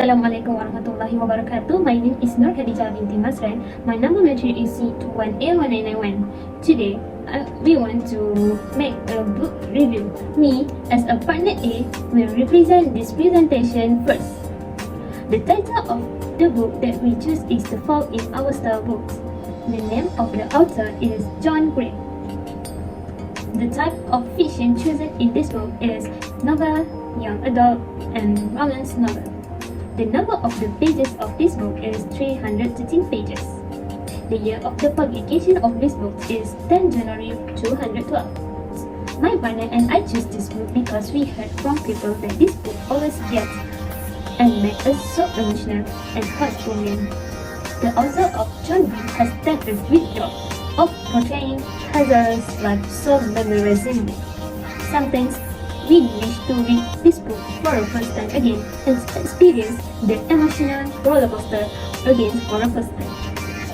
Assalamualaikum warahmatullahi wabarakatuh. My name is Nur Khadijah binti Masran. My number matric is C21A1991. Today, we want to make a book review. Me, as a partner A, will represent this presentation first. The title of the book that we choose is The Fault in Our Star books. The name of the author is John Gray. The type of fiction chosen in this book is novel, young adult, and romance novel. The number of the pages of this book is 313 pages. The year of the publication of this book is 10 January 2012. My partner and I choose this book because we heard from people that this book always gets and makes us so emotional and heartwarming. The author of John Gray has done a great job of portraying Hazel's life so memorizingly. Sometimes we wish to read this book for the first time again and experience the emotional roller coaster again for the first time.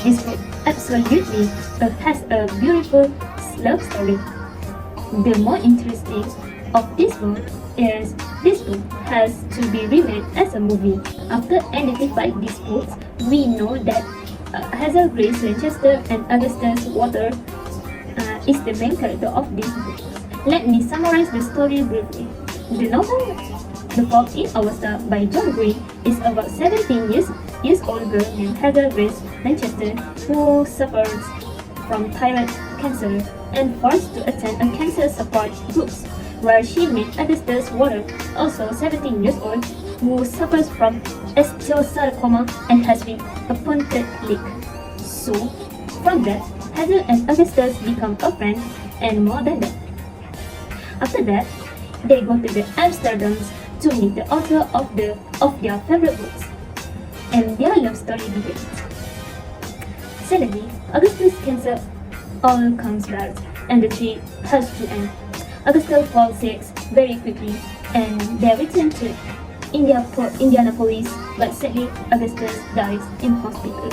This book absolutely has a beautiful love story. The more interesting of this book is this book has to be remade as a movie. After identifying these books, we know that Hazel Grace Lanchester and Augustus Water is the main character of this book. Let me summarize the story briefly. The novel The Fault in Our Star by John Gray is about 17 years old girl named Hazel Grace Lanchester who suffers from thyroid cancer and forced to attend a cancer support group where she met Augustus Water, also 17 years old, who suffers from osteosarcoma and has been appointed leak. So, from that, Hazel and Augustus become a friend and more than that. After that, they go to the Amsterdam to meet the author of their favorite books, and their love story begins. Suddenly, Augustus' cancer all comes back, and the trip has to end. Augustus falls sick very quickly, and they return to Indianapolis, but sadly, Augustus dies in hospital.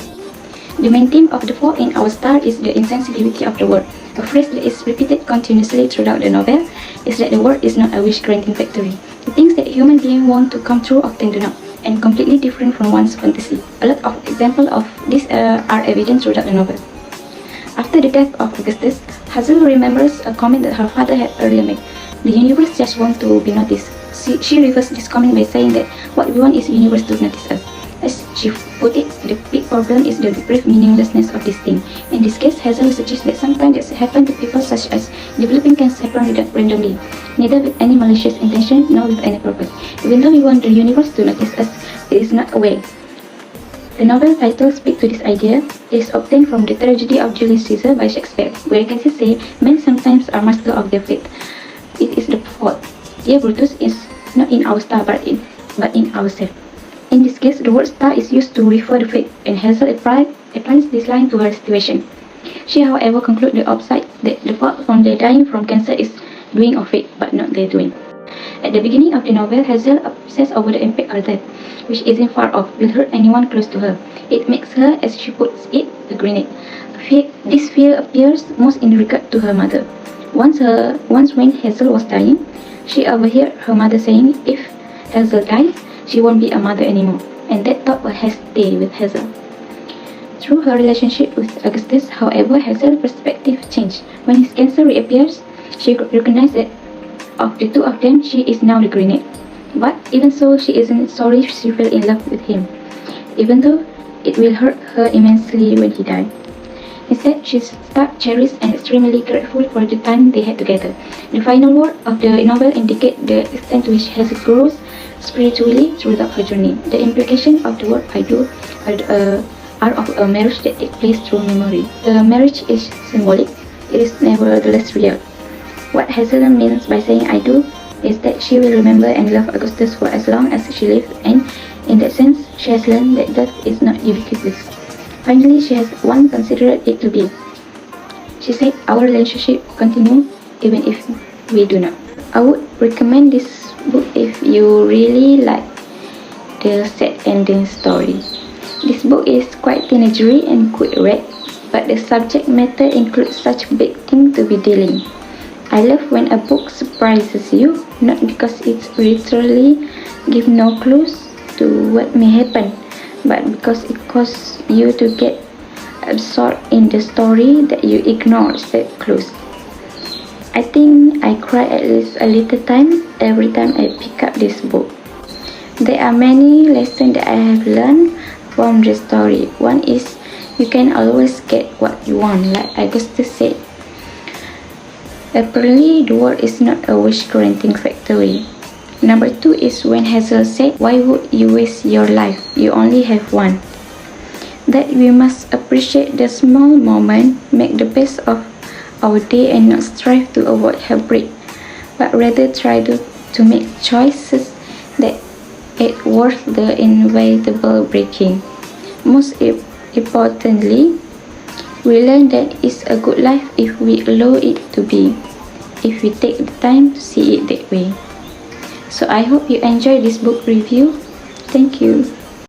The main theme of The Fault in Our Star is the insensitivity of the world. A phrase that is repeated continuously throughout the novel is that the world is not a wish-granting factory. The things that human beings want to come true often do not, and completely different from one's fantasy. A lot of examples of this are evident throughout the novel. After the death of Augustus, Hazel remembers a comment that her father had earlier made. The universe just wants to be noticed. She reversed this comment by saying that what we want is the universe to notice us. As she put it, the big problem is the depraved meaninglessness of this thing. In this case, Hazel suggests that sometimes it happens to people such as developing cancer happen randomly, neither with any malicious intention nor with any purpose. Even though we want the universe to notice us, it is not a way. The novel title speaks to this idea. It is obtained from the tragedy of Julius Caesar by Shakespeare, where you can say men sometimes are master of their fate. It is the fault. Dear Brutus is not in our star but in ourselves. In this case, the word star is used to refer to fate, and Hazel applies this line to her situation. She, however, concludes the opposite, that the fault from their dying from cancer is doing of fate, but not their doing. At the beginning of the novel, Hazel obsesses over the impact of death, which isn't far off, will hurt anyone close to her. It makes her, as she puts it, a grenade. This fear appears most in regard to her mother. Once when Hazel was dying, she overheard her mother saying, if Hazel dies, she won't be a mother anymore, and that thought has stayed with Hazel. Through her relationship with Augustus, however, Hazel's perspective changed. When his cancer reappears, she recognized that of the two of them, she is now the grenade. But even so, she isn't sorry she fell in love with him, even though it will hurt her immensely when he died. Instead, she starts cherished and extremely grateful for the time they had together. The final word of the novel indicates the extent to which Hazel grows spiritually throughout her journey. The implication of the word I do are of a marriage that takes place through memory. The marriage is symbolic, it is nevertheless real. What Hazel means by saying I do is that she will remember and love Augustus for as long as she lives, and in that sense, she has learned that death is not ubiquitous. Finally, she has once considered it to be. She said our relationship continues even if we do not. I would recommend this book if you really like the sad ending story. This book is quite teenagery and quick read, but the subject matter includes such big things to be dealing. I love when a book surprises you, not because it literally gives no clues, to what may happen, but because it causes you to get absorbed in the story that you ignore step clues. I think I cry at least a little time every time I pick up this book. There are many lessons that I have learned from the story. One is you can always get what you want, like Augustus said. Apparently, the world is not a wish granting factory. Number 2 is when Hazel said, "Why would you waste your life? You only have one." That we must appreciate the small moment, make the best of our day and not strive to avoid heartbreak, but rather try to make choices that are worth the inevitable breaking. Most importantly, we learn that it's a good life if we allow it to be, if we take the time to see it that way. So I hope you enjoyed this book review. Thank you.